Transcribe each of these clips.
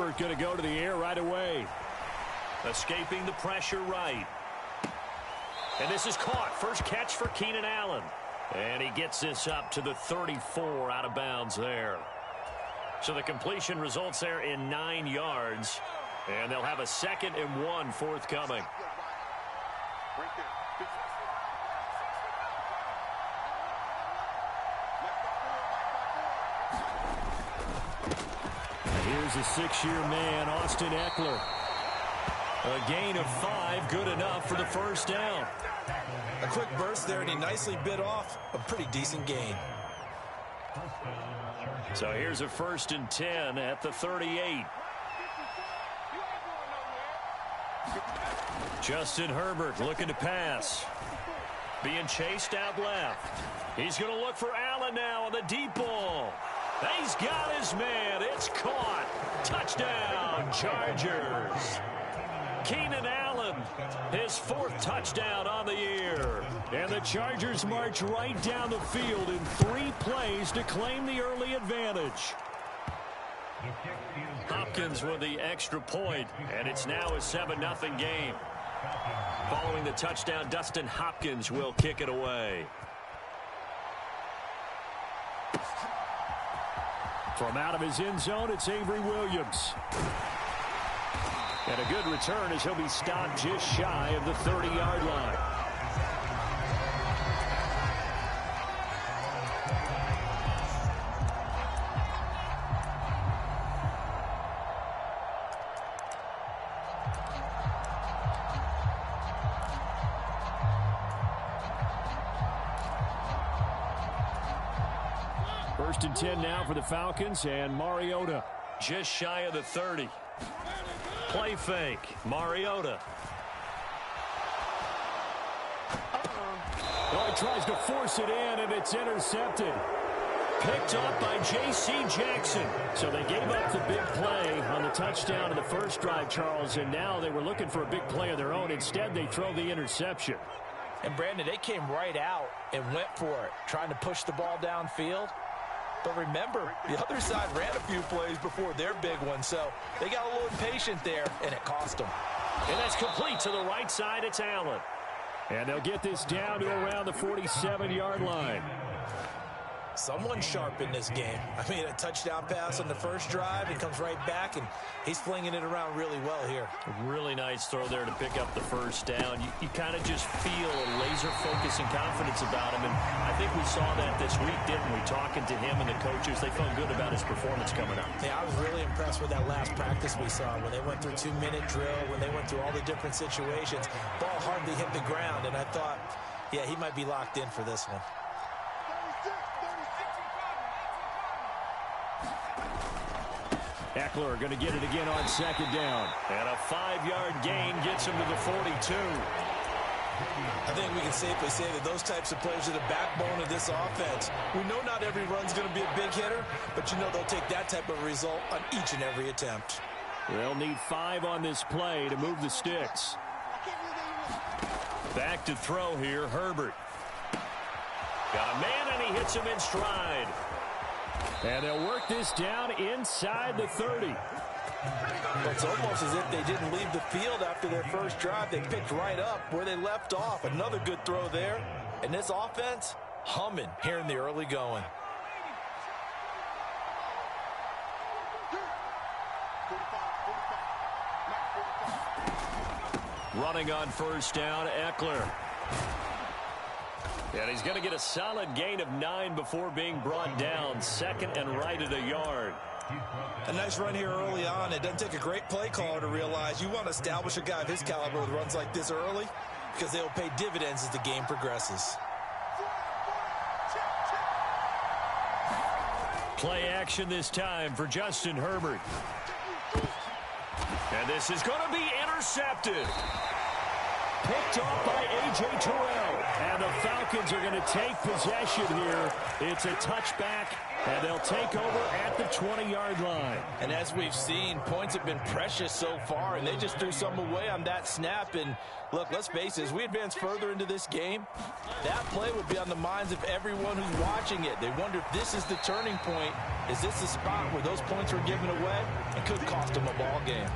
Herbert going to go to the air right away. Escaping the pressure right. And this is caught. First catch for Keenan Allen. And he gets this up to the 34 out of bounds there. So the completion results there in 9 yards. And they'll have a 2nd and 1 forthcoming. Here's a 6-year man, Austin Eckler. A gain of 5, good enough for the first down. A quick burst there, and he nicely bit off a pretty decent gain. So here's a 1st and 10 at the 38. Justin Herbert looking to pass. Being chased out left. He's going to look for Allen now on the deep ball. He's got his man. It's caught. Touchdown, Chargers. Keenan Allen, his 4th touchdown on the year. And the Chargers march right down the field in 3 plays to claim the early advantage. Hopkins with the extra point, and it's now a 7-0 game. Following the touchdown, Dustin Hopkins will kick it away. From out of his end zone, it's Avery Williams. And a good return as he'll be stopped just shy of the 30-yard line. First and 10 now for the Falcons, and Mariota just shy of the 30. Play fake. Mariota. Oh, he tries to force it in, and it's intercepted. Picked up by J.C. Jackson. So they gave up the big play on the touchdown in the first drive, Charles, and now they were looking for a big play of their own. Instead, they throw the interception. And, Brandon, they came right out and went for it, trying to push the ball downfield. But remember, the other side ran a few plays before their big one, so they got a little impatient there, and it cost them. And that's complete to the right side. It's Allen. And they'll get this down to around the 47-yard line. Someone sharp in this game. I mean, a touchdown pass on the first drive, and comes right back, and he's flinging it around really well here. A really nice throw there to pick up the first down. You kind of just feel a laser focus and confidence about him, and I think we saw that this week, didn't we? Talking to him and the coaches, they felt good about his performance coming up. Yeah, I was really impressed with that last practice we saw when they went through 2-minute drill, when they went through all the different situations. Ball hardly hit the ground, and I thought, yeah, he might be locked in for this one. Eckler going to get it again on 2nd down. And a 5-yard gain gets him to the 42. I think we can safely say that those types of plays are the backbone of this offense. We know not every run's going to be a big hitter, but you know they'll take that type of result on each and every attempt. They'll need 5 on this play to move the sticks. Back to throw here, Herbert. Got a man, and he hits him in stride. And they'll work this down inside the 30. It's almost as if they didn't leave the field after their first drive. They picked right up where they left off. Another good throw there. And this offense, humming here in the early going. Running on first down, Eckler. And he's going to get a solid gain of 9 before being brought down. 2nd and right at a yard. A nice run here early on. It doesn't take a great play caller to realize you want to establish a guy of his caliber with runs like this early, because they'll pay dividends as the game progresses. Play action this time for Justin Herbert. And this is going to be intercepted. Picked off by A.J. Terrell. And the Falcons are going to take possession here. It's a touchback And they'll take over at the 20-yard line. And as we've seen, points have been precious so far, and they just threw some away on that snap. And look, let's face it, as we advance further into this game, that play will be on the minds of everyone who's watching it. They wonder if this is the turning point. Is this the spot where those points were given away? It could cost them a ball game.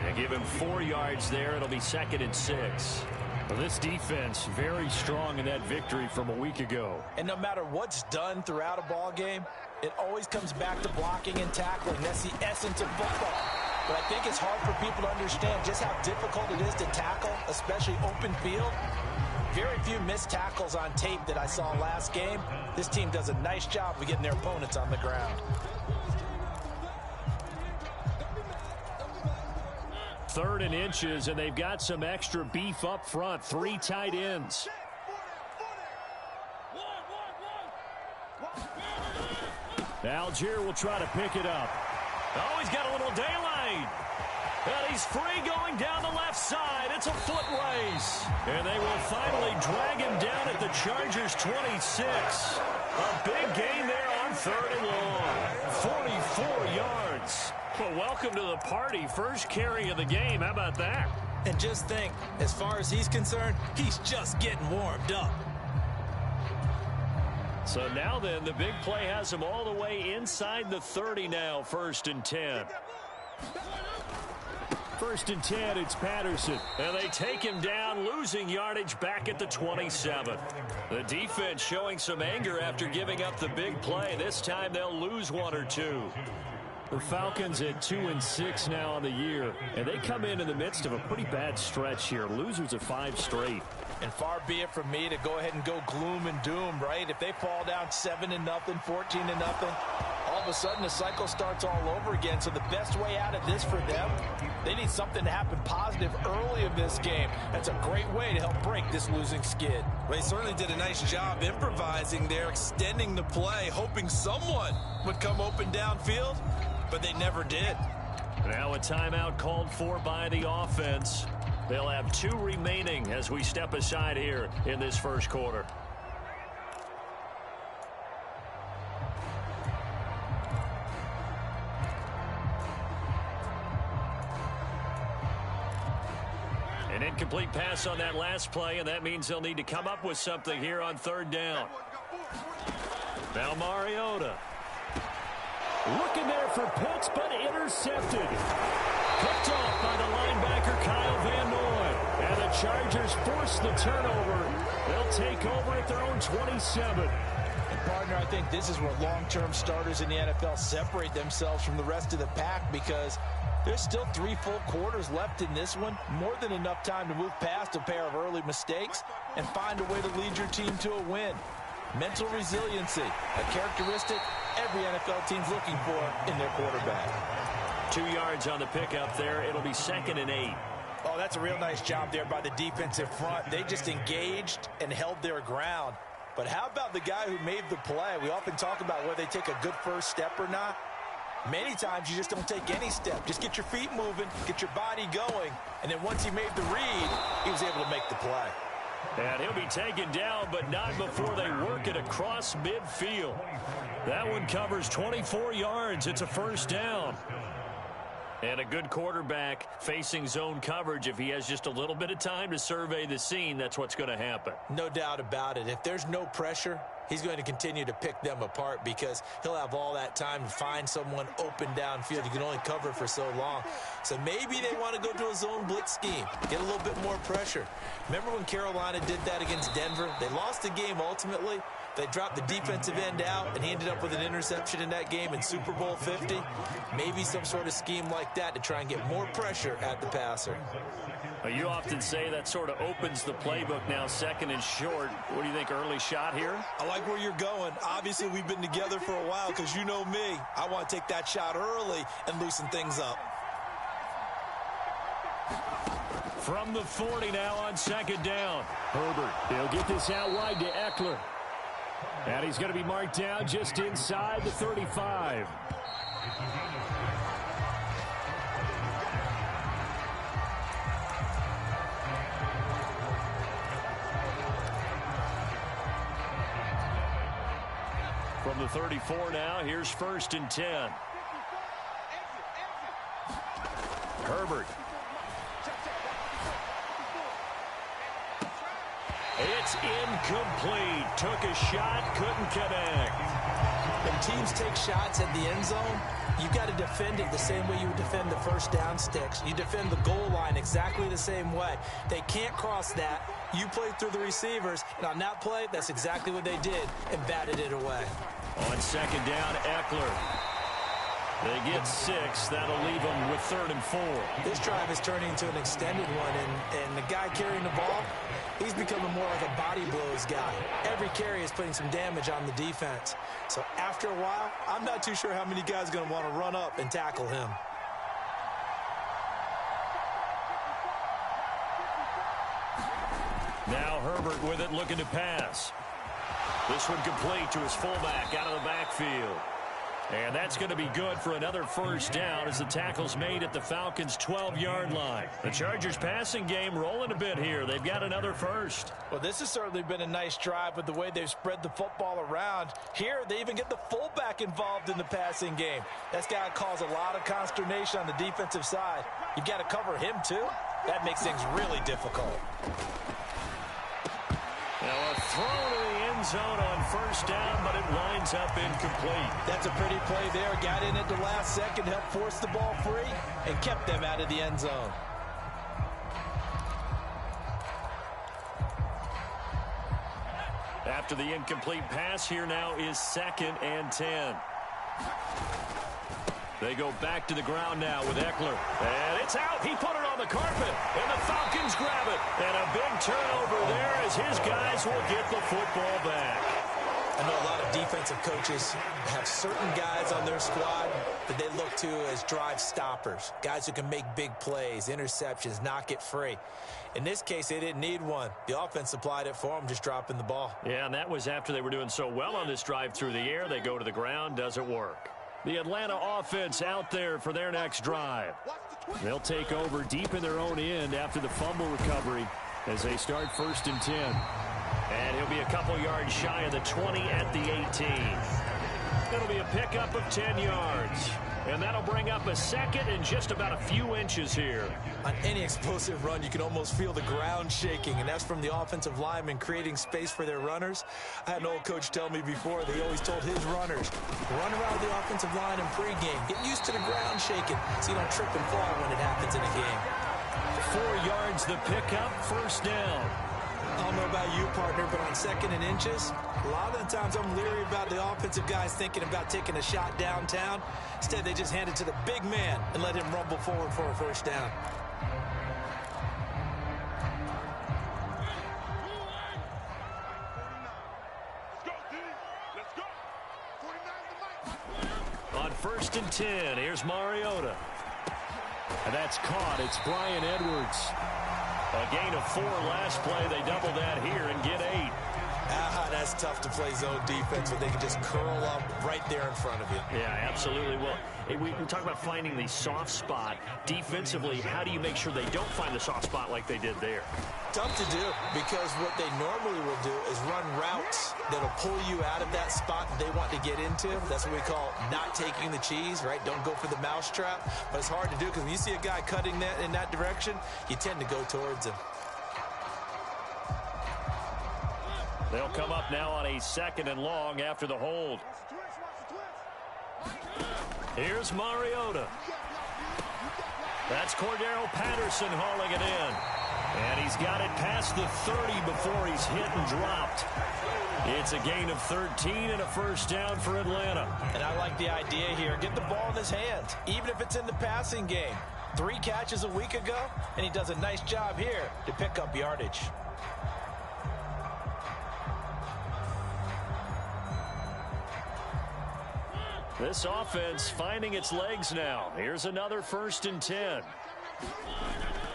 Yeah, give him 4 yards there. It'll be 2nd and 6. Well, this defense very strong in that victory from a week ago. And no matter what's done throughout a ball game, it always comes back to blocking and tackling. That's the essence of football. But I think it's hard for people to understand just how difficult it is to tackle, especially open field. Very few missed tackles on tape that I saw last game. This team does a nice job of getting their opponents on the ground. 3rd and inches, and they've got some extra beef up front. 3 tight ends. Algier will try to pick it up. Oh, he's got a little daylight. And he's free going down the left side. It's a foot race. And they will finally drag him down at the Chargers' 26. A big gain there on 3rd and long. 44 yards. Well, welcome to the party. First carry of the game. How about that? And just think, as far as he's concerned, he's just getting warmed up. So now then, the big play has him all the way inside the 30 now. 1st and 10. 1st and 10, it's Patterson. And they take him down, losing yardage back at the 27. The defense showing some anger after giving up the big play. This time they'll lose 1 or 2. The Falcons at 2-6 now on the year, and they come in the midst of a pretty bad stretch here. Losers of 5 straight. And far be it from me to go ahead and go gloom and doom, right? If they fall down 7-0, 14-0, all of a sudden the cycle starts all over again. So the best way out of this for them, they need something to happen positive early in this game. That's a great way to help break this losing skid. They certainly did a nice job improvising there, extending the play, hoping someone would come open downfield, but they never did. Now a timeout called for by the offense. They'll have 2 remaining as we step aside here in this first quarter. An incomplete pass on that last play, and that means they'll need to come up with something here on 3rd down. Now Mariota. Looking there for Pitts, but intercepted. Picked off by the linebacker, Kyle Van Noy. And the Chargers force the turnover. They'll take over at their own 27. And partner, I think this is where long-term starters in the NFL separate themselves from the rest of the pack, because there's still 3 full quarters left in this one. More than enough time to move past a pair of early mistakes and find a way to lead your team to a win. Mental resiliency, a characteristic every NFL team's looking for in their quarterback. 2 yards on the pickup there. It'll be 2nd and 8. Oh, that's a real nice job there by the defensive front. They just engaged and held their ground. But how about the guy who made the play? We often talk about whether they take a good first step or not. Many times you just don't take any step. Just get your feet moving, get your body going, and then once he made the read, he was able to make the play. And he'll be taken down, but not before they work it across midfield. That one covers 24 yards. It's a 1st down. And a good quarterback facing zone coverage, if he has just a little bit of time to survey the scene, that's what's going to happen. No doubt about it. If there's no pressure, he's going to continue to pick them apart because he'll have all that time to find someone open downfield. You can only cover for so long. So maybe they want to go to a zone blitz scheme, get a little bit more pressure. Remember when Carolina did that against Denver? They lost the game ultimately. They dropped the defensive end out, and he ended up with an interception in that game in Super Bowl 50. Maybe some sort of scheme like that to try and get more pressure at the passer. You often say that sort of opens the playbook now, 2nd and short. What do you think, early shot here? I like where you're going. Obviously, we've been together for a while because you know me. I want to take that shot early and loosen things up. From the 40 now on 2nd down. Herbert, they'll get this out wide to Eckler. And he's going to be marked down just inside the 35. From the 34 now, here's 1st and 10. Herbert. It's incomplete. Took a shot, couldn't connect. When teams take shots at the end zone, you got to defend it the same way you would defend the first down sticks. You defend the goal line exactly the same way. They can't cross that. You play through the receivers, and on that play, that's exactly what they did and batted it away. On 2nd down, Eckler. They get 6. That'll leave them with 3rd and 4. This drive is turning into an extended one, and the guy carrying the ball, he's becoming more like a body blows guy. Every carry is putting some damage on the defense. So after a while, I'm not too sure how many guys are going to want to run up and tackle him. Now Herbert with it, looking to pass. This one complete to his fullback out of the backfield. And that's going to be good for another 1st down as the tackle's made at the Falcons' 12-yard line. The Chargers' passing game rolling a bit here. They've got another 1st. Well, this has certainly been a nice drive with the way they've spread the football around. Here, they even get the fullback involved in the passing game. That's got to cause a lot of consternation on the defensive side. You've got to cover him, too. That makes things really difficult. Now a throw to the end zone on 1st down, but it winds up incomplete. That's a pretty play there. Got in at the last second, helped force the ball free, and kept them out of the end zone. After the incomplete pass, here now is 2nd and 10. They go back to the ground now with Eckler. And it's out. He put it on the carpet. And the Falcons grab it. And a big turnover there as his guys will get the football back. I know a lot of defensive coaches have certain guys on their squad that they look to as drive stoppers. Guys who can make big plays, interceptions, knock it free. In this case, they didn't need one. The offense supplied it for them, just dropping the ball. Yeah, and that was after they were doing so well on this drive through the air. They go to the ground, doesn't work. The Atlanta offense out there for their next drive. They'll take over deep in their own end after the fumble recovery as they start 1st and 10. And he'll be a couple yards shy of the 20 at the 18. It'll be a pickup of 10 yards. And that'll bring up a 2nd and just about a few inches here. On any explosive run, you can almost feel the ground shaking, and that's from the offensive linemen creating space for their runners. I had an old coach tell me before, they always told his runners, run around the offensive line in pregame. Get used to the ground shaking so you don't trip and fall when it happens in a game. 4 yards the pickup, 1st down. I don't know about you, partner, but on 2nd and inches, a lot of the times I'm leery about the offensive guys thinking about taking a shot downtown. Instead, they just hand it to the big man and let him rumble forward for a 1st down. On 1st and 10, here's Mariota. And that's caught. It's Bryan Edwards. A gain of 4 last play. They double that here and get 8. That's tough to play zone defense when they can just curl up right there in front of you. Yeah, absolutely. Well, we talk about finding the soft spot. Defensively, how do you make sure they don't find the soft spot like they did there? Tough to do, because what they normally will do is run routes that'll pull you out of that spot that they want to get into. That's what we call not taking the cheese, right? Don't go for the mousetrap. But it's hard to do because when you see a guy cutting that in that direction, you tend to go towards him. They'll come up now on a 2nd and long after the hold. Here's Mariota. That's Cordero Patterson hauling it in. And he's got it past the 30 before he's hit and dropped. It's a gain of 13 and a 1st down for Atlanta. And I like the idea here. Get the ball in his hands, even if it's in the passing game. 3 catches a week ago, and he does a nice job here to pick up yardage. This offense finding its legs now. Here's another 1st and 10.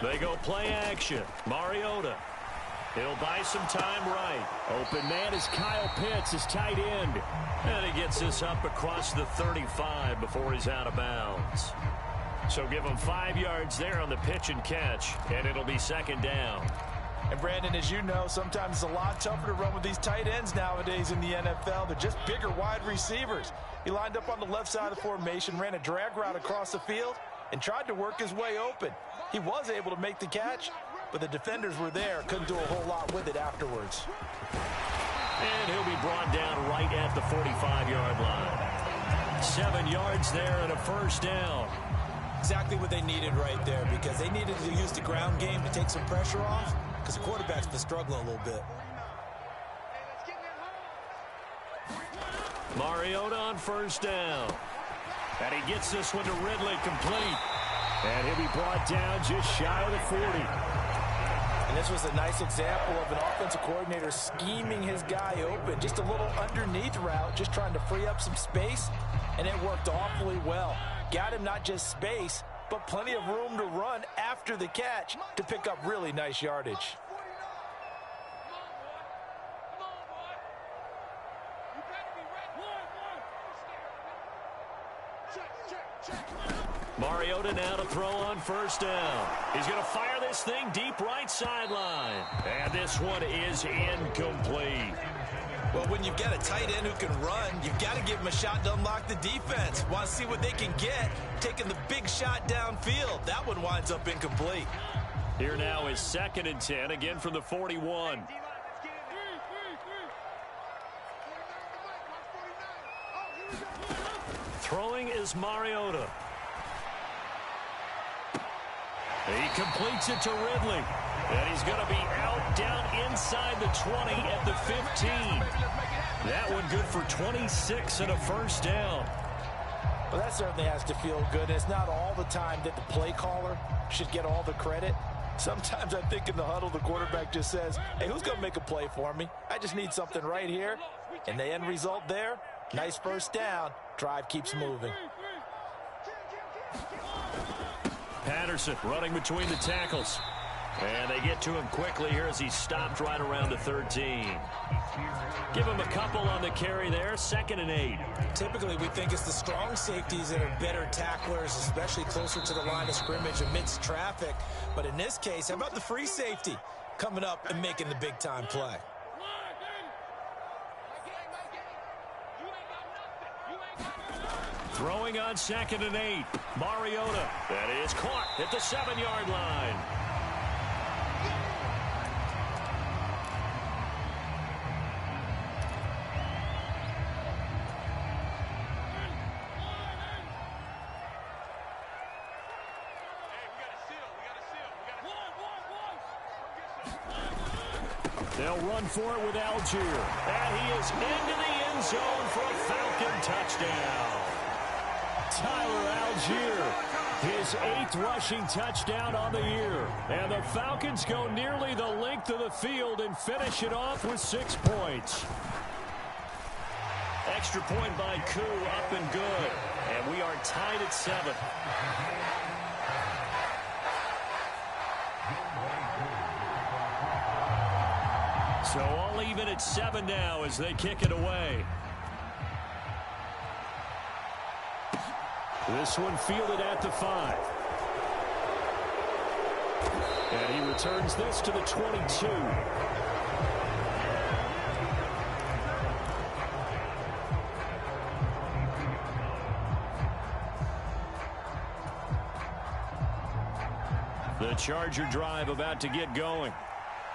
They go play action. Mariota. He'll buy some time right. Open man is Kyle Pitts, his tight end. And he gets this up across the 35 before he's out of bounds. So give him 5 yards there on the pitch and catch, and it'll be 2nd down. And Brandon, as you know, sometimes it's a lot tougher to run with these tight ends nowadays in the NFL. They're just bigger wide receivers. He lined up on the left side of the formation, ran a drag route across the field, and tried to work his way open. He was able to make the catch, but the defenders were there, couldn't do a whole lot with it afterwards. And he'll be brought down right at the 45-yard line. 7 yards there and a first down. Exactly what they needed right there, because they needed to use the ground game to take some pressure off, because the quarterback's been struggling a little bit. Mariota on first down. And he gets this one to Ridley, complete. And he'll be brought down just shy of the 40. And this was a nice example of an offensive coordinator scheming his guy open. Just a little underneath route, just trying to free up some space, and it worked awfully well. Got him not just space, but plenty of room to run after the catch to pick up really nice yardage. Mariota now to throw on first down. He's going to fire this thing deep right sideline. And this one is incomplete. Well, when you've got a tight end who can run, you've got to give him a shot to unlock the defense. Want to see what they can get, taking the big shot downfield. That one winds up incomplete. Here now is 2nd and 10, again from the 41. Throwing is Mariota. He completes it to Ridley. And he's going to be out down inside the 20 at the 15. That one good for 26 and a first down. Well, that certainly has to feel good. And it's not all the time that the play caller should get all the credit. Sometimes I think in the huddle, the quarterback just says, hey, who's going to make a play for me? I just need something right here. And the end result there, nice first down. Drive keeps moving. Patterson running between the tackles. And they get to him quickly here as he stopped right around the 13. Give him a couple on the carry there. 2nd and 8. Typically, we think it's the strong safeties that are better tacklers, especially closer to the line of scrimmage amidst traffic. But in this case, how about the free safety coming up and making the big-time play? Throwing on 2nd and 8. Mariota. That is caught at the 7-yard line. They'll run for it with Algier. And he is into the end zone for a Falcon touchdown. Tyler Algier, his 8th rushing touchdown on the year. And the Falcons go nearly the length of the field and finish it off with 6 points. Extra point by Koo, up and good. And we are tied at 7. So all even at 7 now as they kick it away. This one fielded at the 5. And he returns this to the 22. The Charger drive about to get going.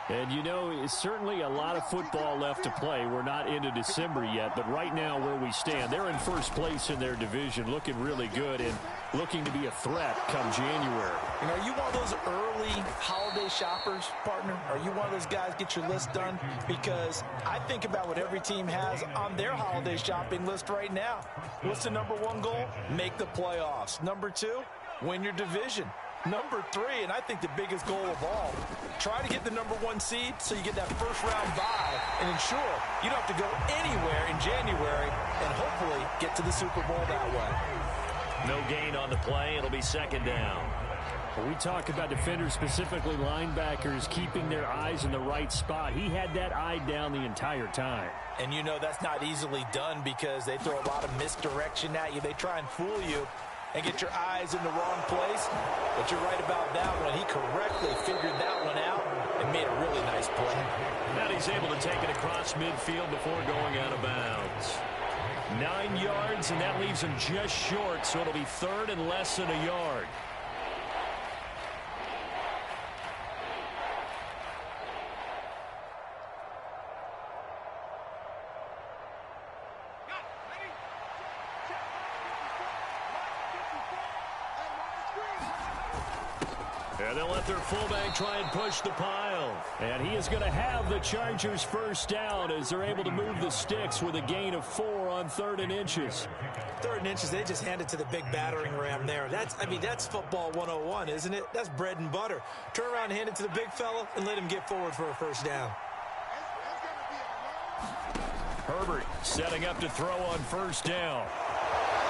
And, you know, it's certainly a lot of football left to play. We're not into December yet, but right now where we stand, they're in first place in their division, looking really good and looking to be a threat come January. You know, are you one of those early holiday shoppers, partner? Are you one of those guys get your list done? Because I think about what every team has on their holiday shopping list right now. What's the #1 goal? Make the playoffs. #2, win your division. #3, and I think the biggest goal of all, try to get the #1 seed so you get that first-round bye and ensure you don't have to go anywhere in January and hopefully get to the Super Bowl that way. No gain on the play. It'll be 2nd down. When we talk about defenders, specifically linebackers, keeping their eyes in the right spot, he had that eye down the entire time. And you know that's not easily done because they throw a lot of misdirection at you. They try and fool you. and get your eyes in the wrong place. But you're right about that one. He correctly figured that one out and made a really nice play. And he's able to take it across midfield before going out of bounds. 9 yards, and that leaves him just short, so it'll be third and less than a yard. And they'll let their fullback try and push the pile. And he is going to have the Chargers first down as they're able to move the sticks with a gain of 4 on 3rd and inches. 3rd and inches, they just hand it to the big battering ram there. That's football 101, isn't it? That's bread and butter. Turn around and hand it to the big fella and let him get forward for a first down. Herbert setting up to throw on first down.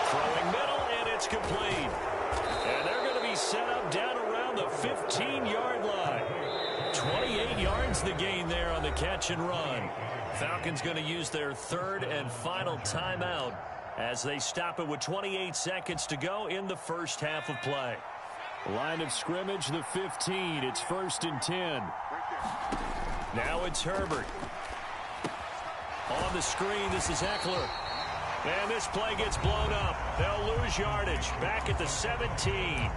Throwing middle, and it's complete. And they're going to be set up down around the 15-yard line. 28 yards the gain there on the catch and run. Falcons going to use their 3rd and final timeout as they stop it with 28 seconds to go in the first half of play. Line of scrimmage, the 15. It's 1st and 10. Now it's Herbert. On the screen, this is Eckler. And this play gets blown up. They'll lose yardage. Back at the 17.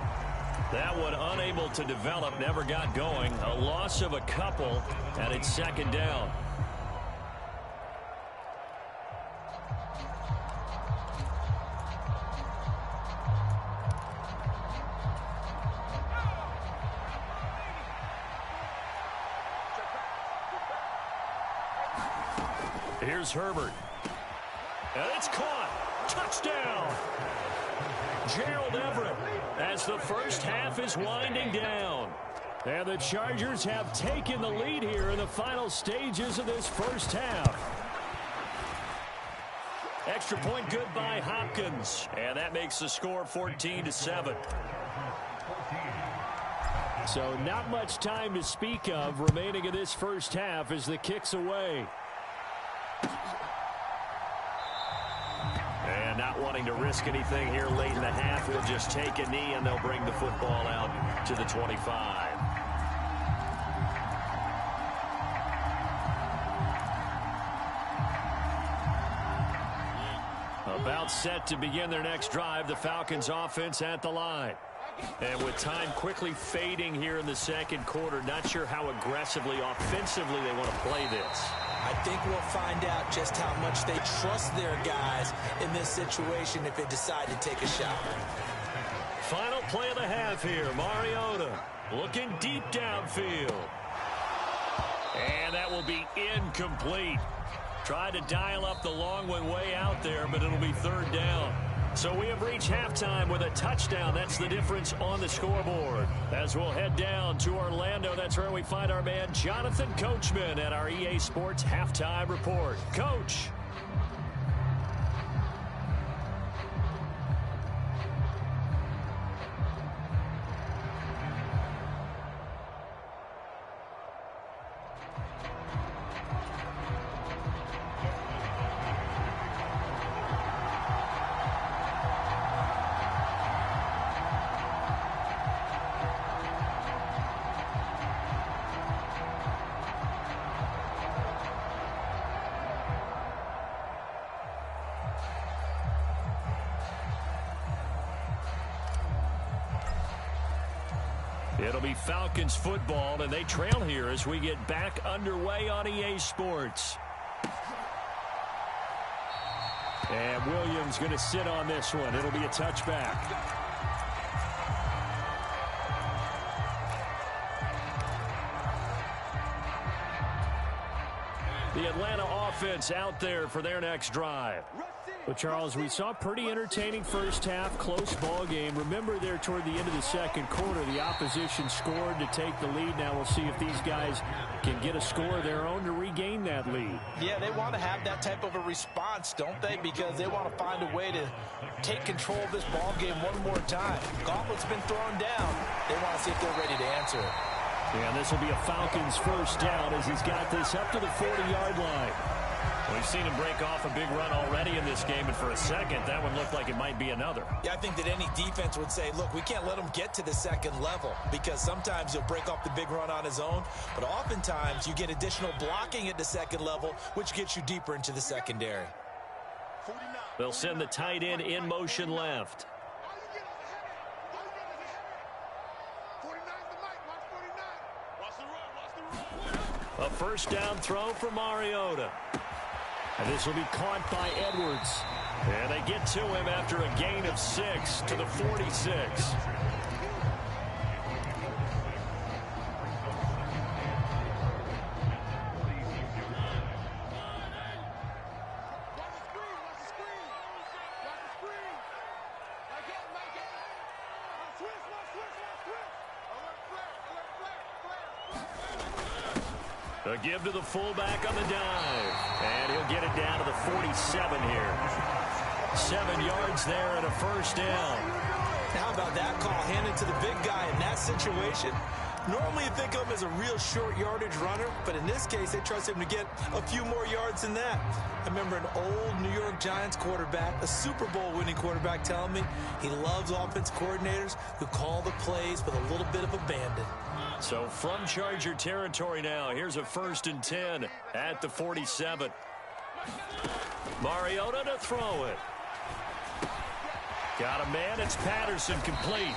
That one unable to develop, never got going. A loss of a couple, and it's 2nd down. Here's Herbert. And it's caught. Touchdown. Gerald Everett as the first half is winding down. And the Chargers have taken the lead here in the final stages of this first half. Extra point good by Hopkins. And that makes the score 14-7. So not much time to speak of remaining in this first half as the kick's away. And not wanting to risk anything here late in the half, he'll just take a knee and they'll bring the football out to the 25. About set to begin their next drive, the Falcons offense at the line. And with time quickly fading here in the second quarter, not sure how aggressively, offensively they want to play this. I think we'll find out just how much they trust their guys in this situation if they decide to take a shot. Final play of the half here. Mariota looking deep downfield. And that will be incomplete. Tried to dial up the long one way out there, but it'll be 3rd down. So we have reached halftime with a touchdown. That's the difference on the scoreboard. As we'll head down to Orlando, that's where we find our man Jonathan Coachman at our EA Sports Halftime Report. Coach. It'll be Falcons football, and they trail here as we get back underway on EA Sports. And Williams going to sit on this one. It'll be a touchback. The Atlanta offense out there for their next drive. Well, Charles, we saw a pretty entertaining first half, close ball game. Remember there toward the end of the second quarter, the opposition scored to take the lead. Now we'll see if these guys can get a score of their own to regain that lead. Yeah, they want to have that type of a response, don't they? Because they want to find a way to take control of this ball game one more time. Gauntlet's been thrown down. They want to see if they're ready to answer it. Yeah, this will be a Falcons first down as he's got this up to the 40-yard line. We've seen him break off a big run already in this game, and for a second, that one looked like it might be another. Yeah, I think that any defense would say, look, we can't let him get to the second level, because sometimes he'll break off the big run on his own, but oftentimes you get additional blocking at the second level, which gets you deeper into the secondary. They'll send the tight end in motion left. A first down throw for Mariota. And this will be caught by Edwards. And they get to him after a gain of 6 to the 46. A give to the fullback on the dive. And he'll get it down to the 47 here. 7 yards there and a first down. How about that call handed to the big guy in that situation? Normally you think of him as a real short yardage runner, but in this case they trust him to get a few more yards than that. I remember an old New York Giants quarterback, a Super Bowl winning quarterback, telling me he loves offensive coordinators who call the plays with a little bit of abandon. So from Charger territory now, here's a 1st and 10 at the 47. Mariota to throw it. Got a man, it's Patterson, complete.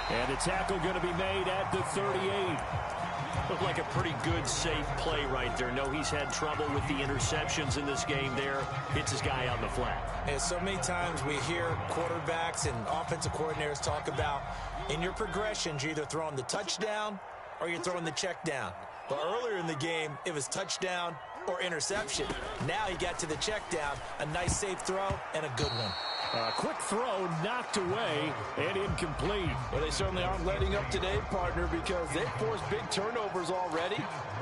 And the tackle going to be made at the 38. Looked like a pretty good, safe play right there. No, he's had trouble with the interceptions in this game there. Hits his guy on the flat. And so many times we hear quarterbacks and offensive coordinators talk about in your progressions, you're either throwing the touchdown or you're throwing the check down. But earlier in the game, it was touchdown or interception. Now he got to the check down, a nice safe throw, and a good one. A quick throw knocked away and incomplete. Well, they certainly aren't letting up today, partner, because they've forced big turnovers already,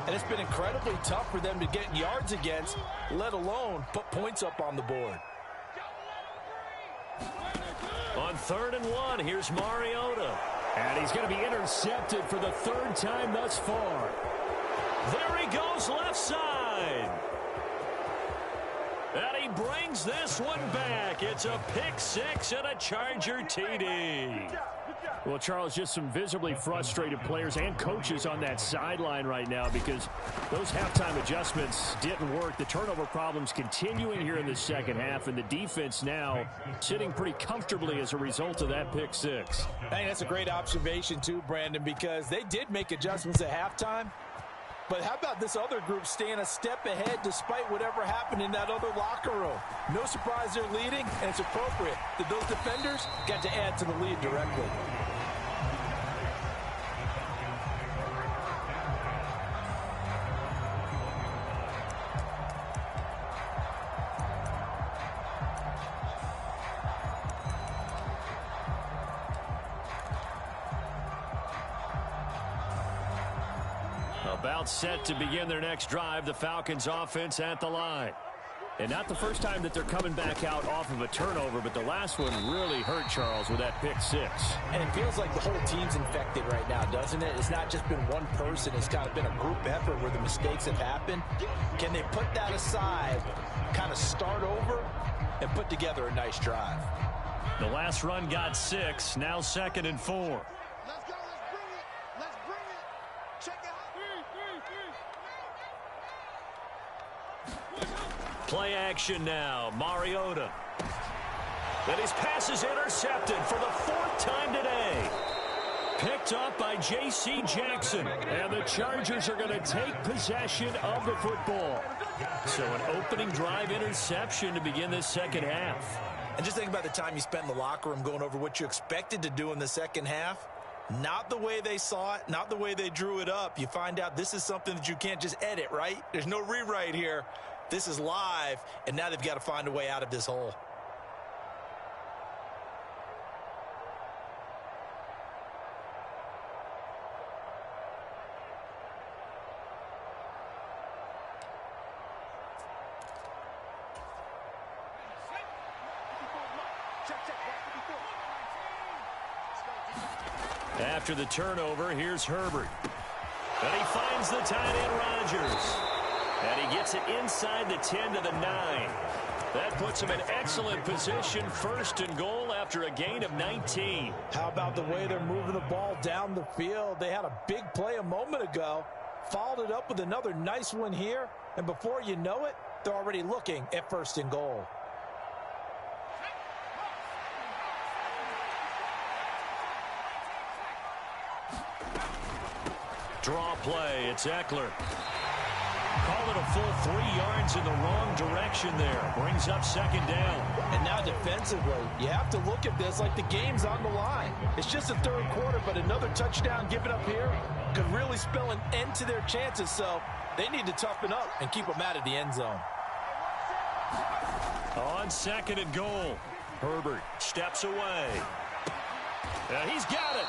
and it's been incredibly tough for them to get yards against, let alone put points up on the board. On 3rd and 1, here's Mariota. And he's going to be intercepted for the 3rd time thus far. There he goes, left side. And he brings this one back. It's a pick 6 and a Charger TD. Well, Charles, just some visibly frustrated players and coaches on that sideline right now because those halftime adjustments didn't work. The turnover problems continuing here in the second half, and the defense now sitting pretty comfortably as a result of that pick 6. I think that's a great observation too, Brandon, because they did make adjustments at halftime. But how about this other group staying a step ahead despite whatever happened in that other locker room? No surprise they're leading, and it's appropriate that those defenders got to add to the lead directly. About set to begin their next drive, the Falcons offense at the line. And not the first time that they're coming back out off of a turnover, but the last one really hurt Charles with that pick 6. And it feels like the whole team's infected right now, doesn't it? It's not just been one person. It's kind of been a group effort where the mistakes have happened. Can they put that aside, kind of start over, and put together a nice drive? The last run got 6, now 2nd and 4. Play action now. Mariota. And his pass is intercepted for the 4th time today. Picked up by J.C. Jackson. And the Chargers are going to take possession of the football. So an opening drive interception to begin this second half. And just think about the time you spent in the locker room going over what you expected to do in the second half. Not the way they saw it, not the way they drew it up. You find out this is something that you can't just edit, right? There's no rewrite here. This is live, and now they've got to find a way out of this hole. After the turnover, here's Herbert. And he finds the tight end, Rodgers. And he gets it inside the 10 to the 9. That puts him in excellent position, 1st and goal after a gain of 19. How about the way they're moving the ball down the field? They had a big play a moment ago, followed it up with another nice one here, and before you know it, they're already looking at 1st and goal. Draw play, it's Eckler. Call it a full 3 yards in the wrong direction there. Brings up 2nd down. And now defensively, you have to look at this like the game's on the line. It's just the 3rd quarter, but another touchdown given up here could really spell an end to their chances, so they need to toughen up and keep them out of the end zone. On 2nd and goal, Herbert steps away. He's got it.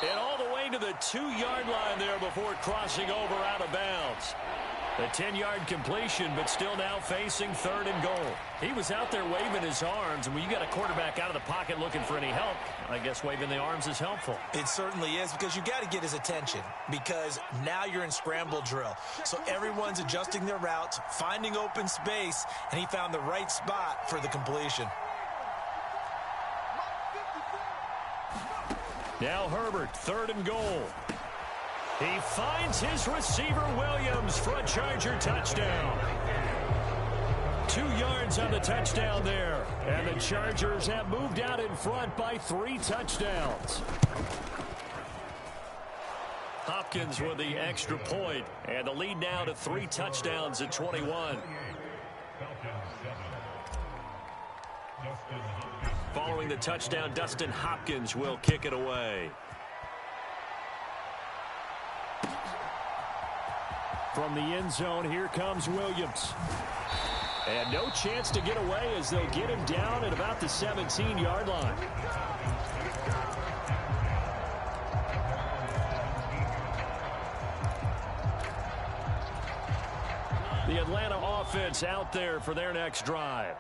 And all the way to the 2-yard line there before crossing over out of bounds. A 10-yard completion, but still now facing 3rd and goal. He was out there waving his arms, and when you got a quarterback out of the pocket looking for any help, I guess waving the arms is helpful. It certainly is, because you got to get his attention, because now you're in scramble drill. So everyone's adjusting their routes, finding open space, and he found the right spot for the completion. Now Herbert, 3rd and goal. He finds his receiver, Williams, for a Charger touchdown. 2 yards on the touchdown there. And the Chargers have moved out in front by 3 touchdowns. Hopkins with the extra point. And the lead now to 3 touchdowns at 21. Following the touchdown, Dustin Hopkins will kick it away. From the end zone, here comes Williams. And no chance to get away as they'll get him down at about the 17-yard line. The Atlanta offense out there for their next drive.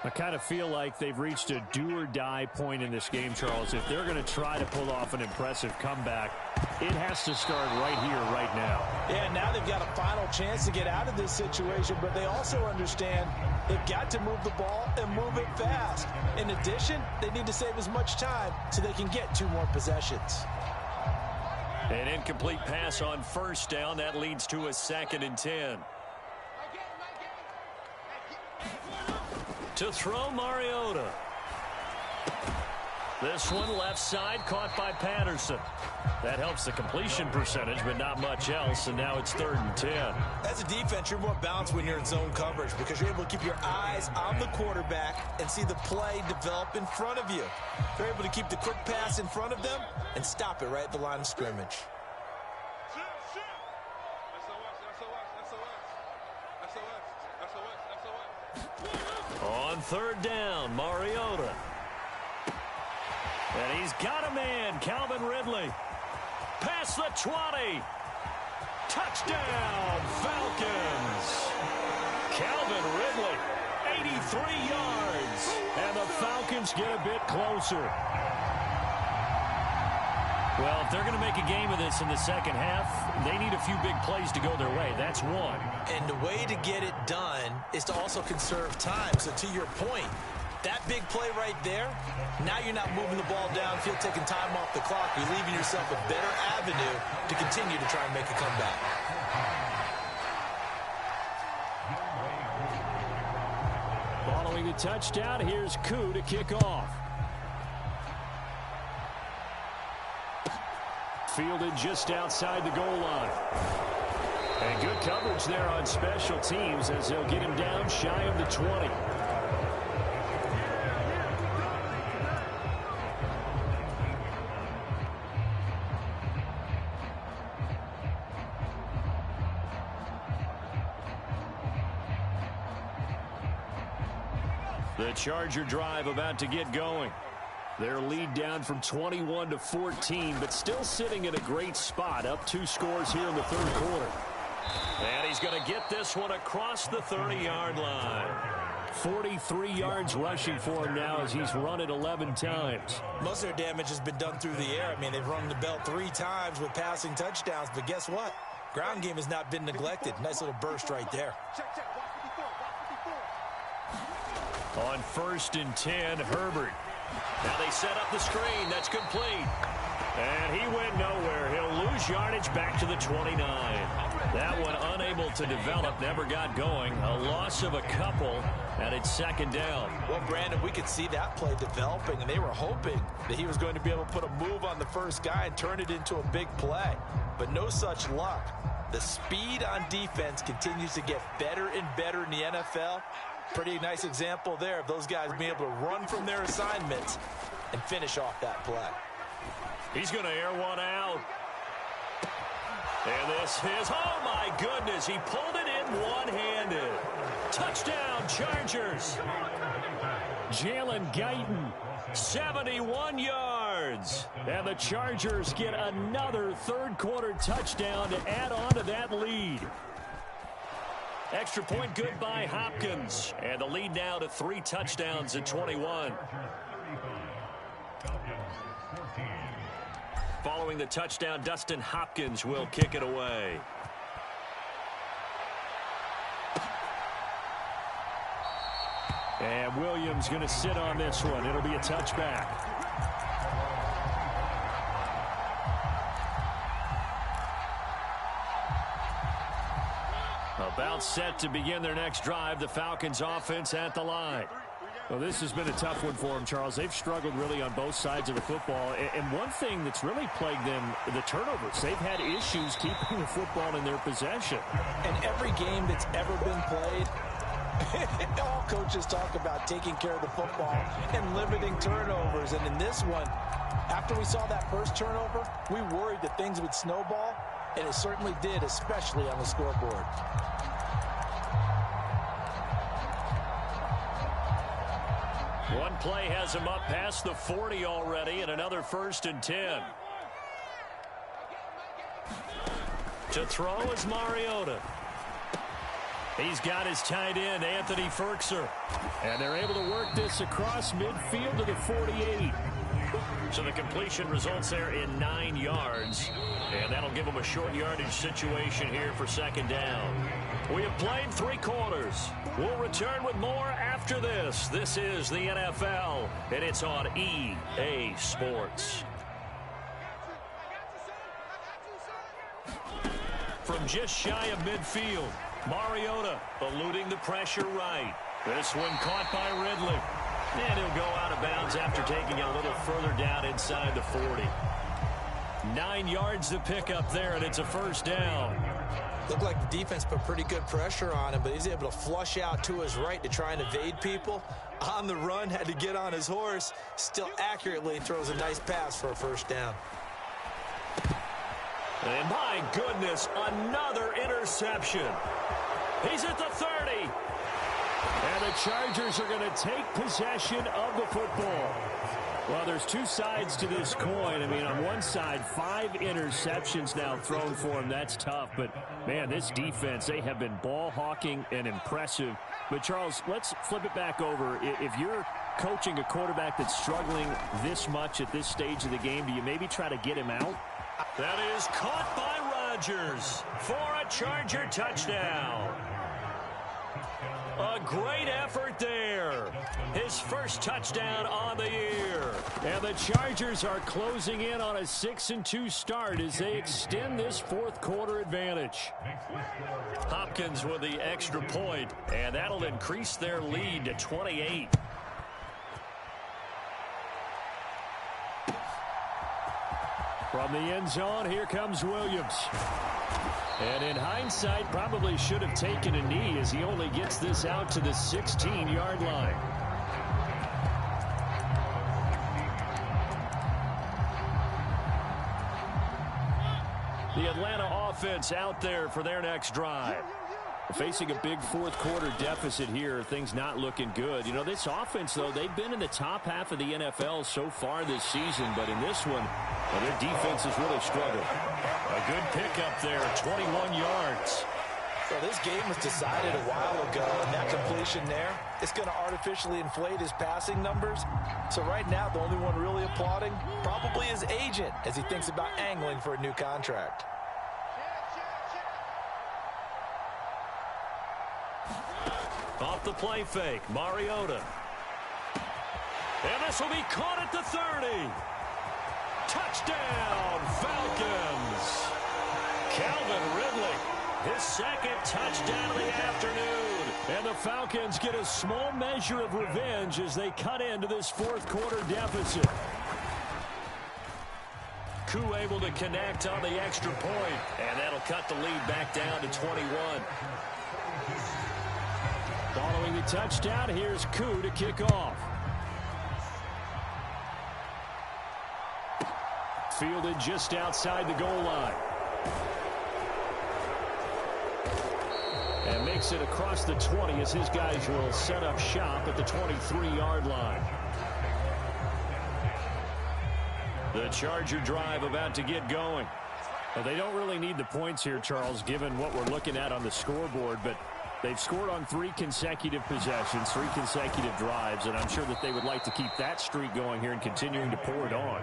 I kind of feel like they've reached a do-or-die point in this game, Charles. If they're going to try to pull off an impressive comeback, it has to start right here, right now. Yeah, now they've got a final chance to get out of this situation, but they also understand they've got to move the ball and move it fast. In addition, they need to save as much time so they can get 2 more possessions. An incomplete pass on 1st down. That leads to a 2nd and 10. To throw, Mariota. This one left side, caught by Patterson. That helps the completion percentage, but not much else, and now it's 3rd and 10. As a defense, you're more balanced when you're in zone coverage because you're able to keep your eyes on the quarterback and see the play develop in front of you. You're able to keep the quick pass in front of them and stop it right at the line of scrimmage. On 3rd down, Mariota. And he's got a man, Calvin Ridley. Past the 20. Touchdown, Falcons. Calvin Ridley, 83 yards. And the Falcons get a bit closer. Well, if they're going to make a game of this in the second half, they need a few big plays to go their way. That's one. And the way to get it done is to also conserve time. So to your point, that big play right there, now you're not moving the ball downfield, taking time off the clock. You're leaving yourself a better avenue to continue to try and make a comeback. Following the touchdown, here's Koo to kick off. Fielded just outside the goal line. And good coverage there on special teams as they'll get him down shy of the 20. The Charger drive about to get going. Their lead down from 21 to 14, but still sitting in a great spot, up 2 scores here in the 3rd quarter. And he's going to get this one across the 30-yard line. 43 yards rushing for him now as he's run it 11 times. Most of their damage has been done through the air. I mean, they've rung the bell 3 times with passing touchdowns, but guess what? Ground game has not been neglected. Nice little burst right there. On 1st and 10, Herbert. Now they set up the screen. That's complete. And he went nowhere. He'll lose yardage back to the 29. That one unable to develop, never got going. A loss of a couple, and it's 2nd down. Well, Brandon, we could see that play developing, and they were hoping that he was going to be able to put a move on the first guy and turn it into a big play. But no such luck. The speed on defense continues to get better and better in the NFL. Pretty nice example there of those guys being able to run from their assignments and finish off that play. He's going to air one out. And this is, oh my goodness, he pulled it in one-handed. Touchdown, Chargers. Jalen Guyton, 71 yards. and the Chargers get another third-quarter touchdown to add on to that lead. Extra point good by Hopkins. And the lead now to 3 touchdowns at 21. Following the touchdown, Dustin Hopkins will kick it away. And Williams going to sit on this one. It'll be a touchback. About set to begin their next drive. The Falcons offense at the line. Well, this has been a tough one for them, Charles. They've struggled really on both sides of the football. And one thing that's really plagued them, the turnovers. They've had issues keeping the football in their possession. And every game that's ever been played, all coaches talk about taking care of the football and limiting turnovers. And in this one, after we saw that first turnover, we worried that things would snowball, and it certainly did, especially on the scoreboard. One play has him up past the 40 already, and another 1st and 10. To throw is Mariota. He's got his tight end, Anthony Ferkser. And they're able to work this across midfield to the 48. So the completion results there in 9 yards. And that'll give them a short yardage situation here for 2nd down. We have played 3 quarters. We'll return with more after this. This is the NFL, and it's on EA Sports. From just shy of midfield, Mariota eluding the pressure right. This one caught by Ridley. And he'll go out of bounds after taking it a little further down inside the 40. 9 yards to pick up there, and it's a 1st down. Looked like the defense put pretty good pressure on him, but he's able to flush out to his right to try and evade people. On the run, had to get on his horse. Still accurately throws a nice pass for a 1st down. And my goodness, another interception. He's at the 30. And the Chargers are going to take possession of the football. Well, there's 2 sides to this coin. I mean, on one side, 5 interceptions now thrown for him. That's tough. But, man, this defense, they have been ball hawking and impressive. But, Charles, let's flip it back over. If you're coaching a quarterback that's struggling this much at this stage of the game, do you maybe try to get him out? That is caught by Rodgers for a Charger touchdown. A great effort there. His first touchdown on the year. And the Chargers are closing in on a 6-2 start as they extend this 4th quarter advantage. Hopkins with the extra point, and that'll increase their lead to 28. From the end zone, here comes Williams. And in hindsight, probably should have taken a knee as he only gets this out to the 16-yard line. The Atlanta offense out there for their next drive. Facing a big 4th quarter deficit here, things not looking good. You know, this offense, though, they've been in the top half of the NFL so far this season, but in this one, well, their defense has really struggled. A good pickup there, 21 yards. So this game was decided a while ago, and that completion there, it's going to artificially inflate his passing numbers. So right now, the only one really applauding probably his agent as he thinks about angling for a new contract. Off the play fake, Mariota. And this will be caught at the 30. Touchdown, Falcons. Calvin Ridley, his second touchdown of the afternoon. And the Falcons get a small measure of revenge as they cut into this fourth quarter deficit. Koo able to connect on the extra point, and that'll cut the lead back down to 21. Following the touchdown, here's Koo to kick off. Fielded just outside the goal line. And makes it across the 20 as his guys will set up shop at the 23-yard line. The Charger drive about to get going. Well, they don't really need the points here, Charles, given what we're looking at on the scoreboard, but they've scored on 3 consecutive possessions, 3 consecutive drives, and I'm sure that they would like to keep that streak going here and continuing to pour it on.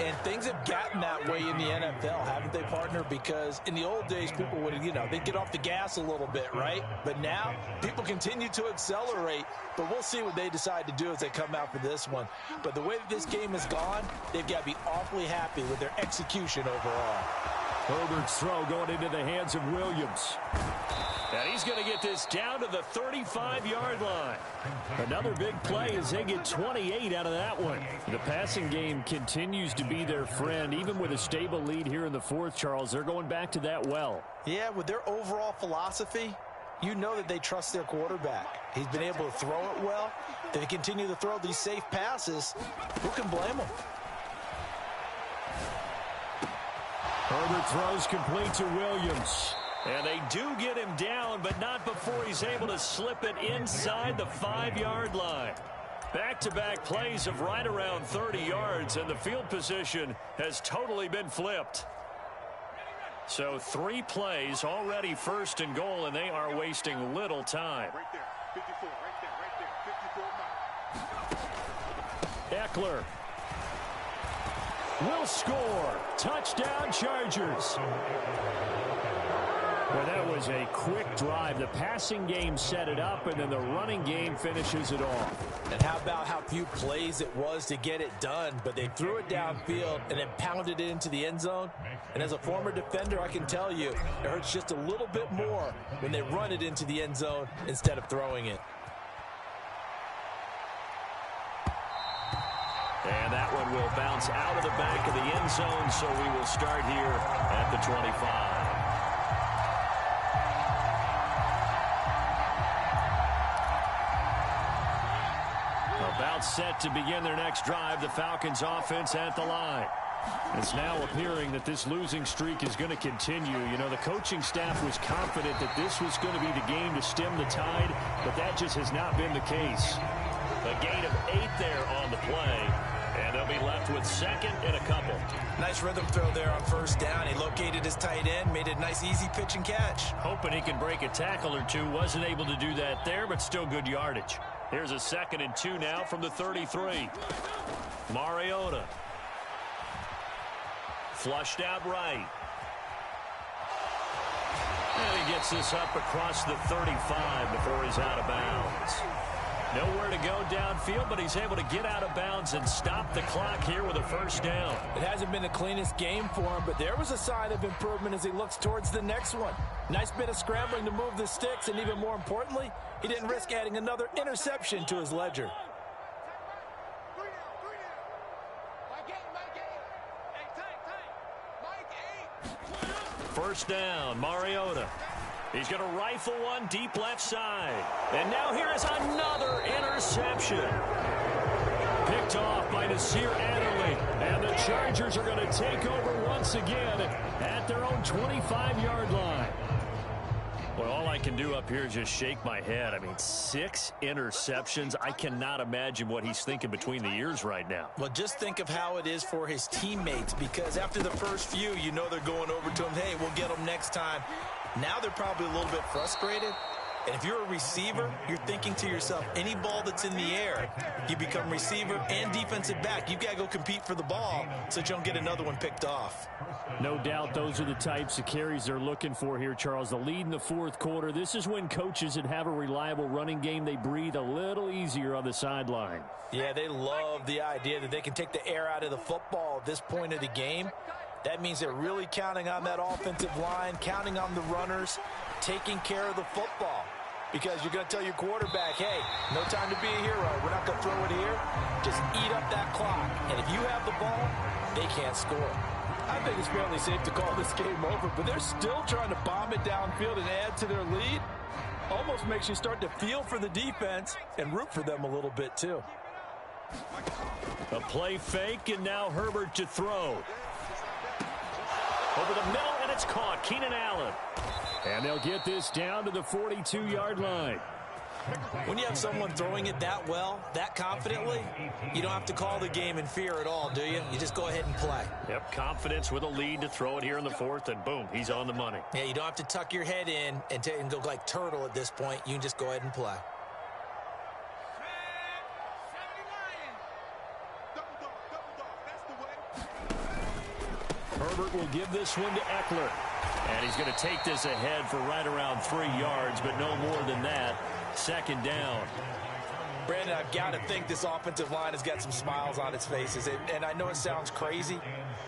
And things have gotten that way in the NFL, haven't they, partner? Because in the old days, people would, they'd get off the gas a little bit, right? But now, people continue to accelerate, but we'll see what they decide to do as they come out for this one. But the way that this game has gone, they've got to be awfully happy with their execution overall. Herbert's throw going into the hands of Williams. And he's going to get this down to the 35-yard line. Another big play as they get 28 out of that one. The passing game continues to be their friend. Even with a stable lead here in the fourth, Charles, they're going back to that well. Yeah, with their overall philosophy, you know that they trust their quarterback. He's been able to throw it well. They continue to throw these safe passes. Who can blame them? Herbert throws complete to Williams. And they do get him down, but not before he's able to slip it inside the 5-yard line. Back-to-back plays of right around 30 yards, and the field position has totally been flipped. So 3 plays already first and goal, and they are wasting little time. Right there, 54, right there, 54 now. Eckler will score. Touchdown, Chargers. Well, that was a quick drive. The passing game set it up, and then the running game finishes it off. And how about how few plays it was to get it done, but they threw it downfield and then pounded it into the end zone. And as a former defender, I can tell you, it hurts just a little bit more when they run it into the end zone instead of throwing it. And that one will bounce out of the back of the end zone, so we will start here at the 25. About set to begin their next drive, the Falcons offense at the line. It's now appearing that this losing streak is going to continue. The coaching staff was confident that this was going to be the game to stem the tide, but that just has not been the case. A gain of 8 there on the play, and they'll be left with second and a couple. Nice rhythm throw there on first down. He located his tight end, made it a nice easy pitch and catch. Hoping he can break a tackle or two. Wasn't able to do that there, but still good yardage. Here's a 2nd and 2 now from the 33. Mariota. Flushed out right. And he gets this up across the 35 before he's out of bounds. Nowhere to go downfield, but he's able to get out of bounds and stop the clock here with a first down. It hasn't been the cleanest game for him, but there was a sign of improvement as he looks towards the next one. Nice bit of scrambling to move the sticks, and even more importantly, he didn't risk adding another interception to his ledger. First down, Mariota. He's going to rifle one deep left side. And now here is another interception. Picked off by Nasir Adderley. And the Chargers are going to take over once again at their own 25-yard line. Well, all I can do up here is just shake my head. I mean, 6 interceptions. I cannot imagine what he's thinking between the ears right now. Well, just think of how it is for his teammates, because after the first few, they're going over to him, hey, we'll get them next time. Now they're probably a little bit frustrated, And if you're a receiver, you're thinking to yourself, any ball that's in the air, you become receiver and defensive back. You've got to go compete for the ball so that you don't get another one picked off. No doubt those are the types of carries they're looking for here, Charles. The lead in the fourth quarter. This is when coaches that have a reliable running game, they breathe a little easier on the sideline. Yeah, they love the idea that they can take the air out of the football at this point of the game. That means they're really counting on that offensive line, counting on the runners, taking care of the football. Because you're going to tell your quarterback, hey, no time to be a hero. We're not going to throw it here. Just eat up that clock. And if you have the ball, they can't score. I think it's fairly safe to call this game over, but they're still trying to bomb it downfield and add to their lead. Almost makes you start to feel for the defense and root for them a little bit, too. A play fake, and now Herbert to throw. Over the middle, and it's caught. Keenan Allen. And they'll get this down to the 42-yard line. When you have someone throwing it that well, that confidently, you don't have to call the game in fear at all, do you? You just go ahead and play. Yep, confidence with a lead to throw it here in the fourth, and boom, he's on the money. Yeah, you don't have to tuck your head in and go like turtle at this point. You can just go ahead and play. Herbert will give this one to Eckler. And he's going to take this ahead for right around 3 yards, but no more than that. Second down. Brandon, I've got to think this offensive line has got some smiles on its faces. And I know it sounds crazy,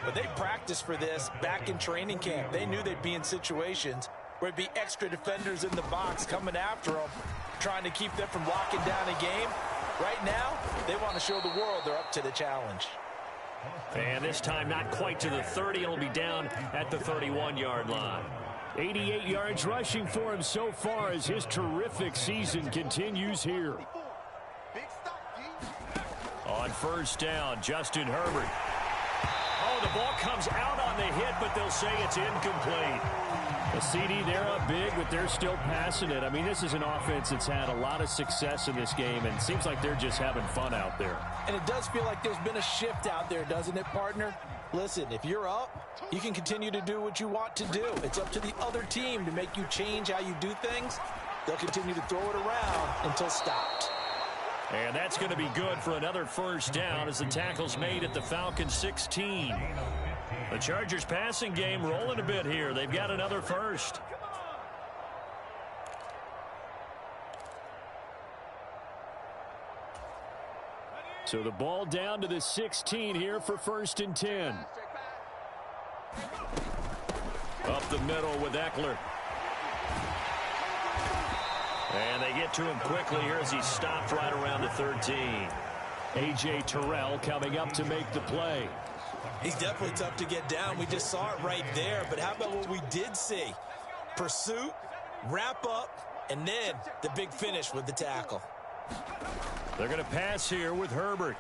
but they practiced for this back in training camp. They knew they'd be in situations where it'd be extra defenders in the box coming after them, trying to keep them from locking down a game. Right now, they want to show the world they're up to the challenge. And this time not quite to the 30. It'll be down at the 31-yard line. 88 yards rushing for him so far as his terrific season continues here. On first down, Justin Herbert. Oh, the ball comes out on the hit, but they'll say it's incomplete. A CD, they're up big, but they're still passing it. I mean, this is an offense that's had a lot of success in this game, and it seems like they're just having fun out there. And it does feel like there's been a shift out there, doesn't it, partner? Listen, if you're up, you can continue to do what you want to do. It's up to the other team to make you change how you do things. They'll continue to throw it around until stopped. And that's going to be good for another first down as the tackle's made at the Falcons 16. The Chargers passing game rolling a bit here. They've got another first. So the ball down to the 16 here for 1st and 10. Up the middle with Eckler. And they get to him quickly here as he stopped right around the 13. A.J. Terrell coming up to make the play. He's definitely tough to get down. We just saw it right there. But how about what we did see? Pursuit, wrap up, and then the big finish with the tackle. They're going to pass here with Herbert.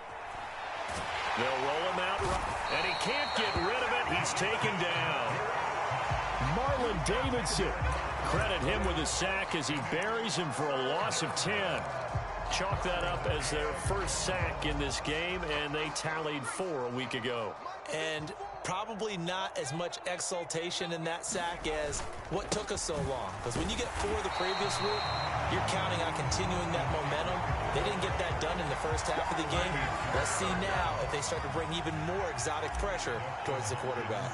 They'll roll him out, and he can't get rid of it. He's taken down. Marlon Davidson. Credit him with a sack as he buries him for a loss of 10. Chalk that up as their first sack in this game, and they tallied 4 a week ago. And probably not as much exultation in that sack as what took us so long. Because when you get 4 the previous week, you're counting on continuing that momentum. They didn't get that done in the first half of the game. Let's see now if they start to bring even more exotic pressure towards the quarterback.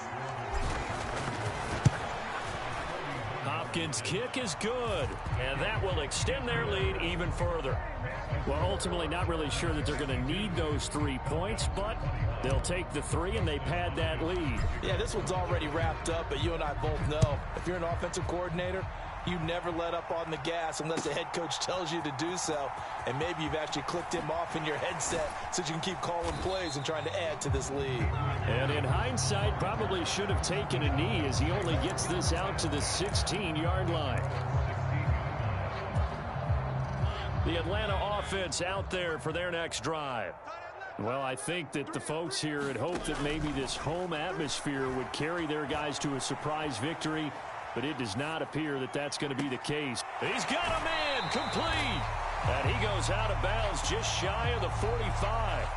Hopkins' kick is good, and that will extend their lead even further. Well, ultimately not really sure that they're going to need those 3 points, but they'll take the 3 and they pad that lead. Yeah, this one's already wrapped up, but you and I both know if you're an offensive coordinator, you never let up on the gas unless the head coach tells you to do so. And maybe you've actually clicked him off in your headset so you can keep calling plays and trying to add to this lead. And in hindsight, probably should have taken a knee as he only gets this out to the 16-yard line. The Atlanta offense out there for their next drive. Well, I think that the folks here had hoped that maybe this home atmosphere would carry their guys to a surprise victory, but it does not appear that that's going to be the case. He's got a man complete. And he goes out of bounds just shy of the 45.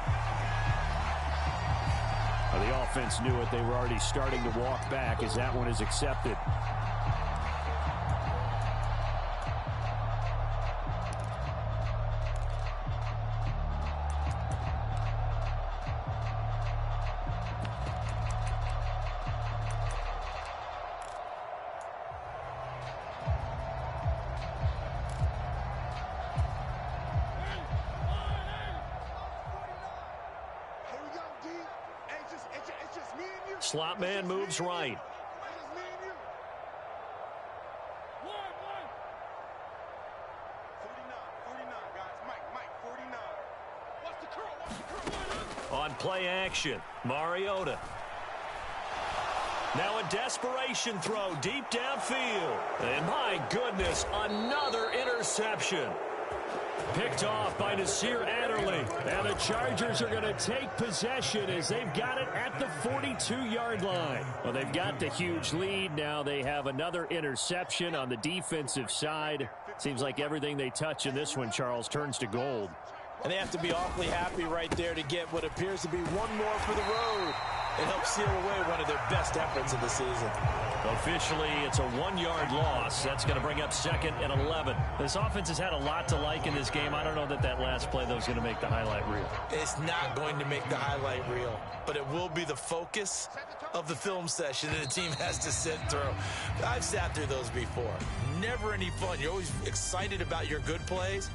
Well, the offense knew it. They were already starting to walk back as that one is accepted. Slot man moves right. On play action, Mariota. Now a desperation throw deep downfield. And my goodness, another interception. Picked off by Nasir Adderley. And the Chargers are going to take possession as they've got it at the 42-yard line. Well, they've got the huge lead. Now they have another interception on the defensive side. Seems like everything they touch in this one, Charles, turns to gold. And they have to be awfully happy right there to get what appears to be one more for the road. It helps seal away one of their best efforts of the season. Officially, it's a 1-yard loss. That's going to bring up 2nd and 11. This offense has had a lot to like in this game. I don't know that last play, though, is going to make the highlight reel. It's not going to make the highlight reel, but it will be the focus of the film session that the team has to sit through. I've sat through those before. Never any fun. You're always excited about your good plays,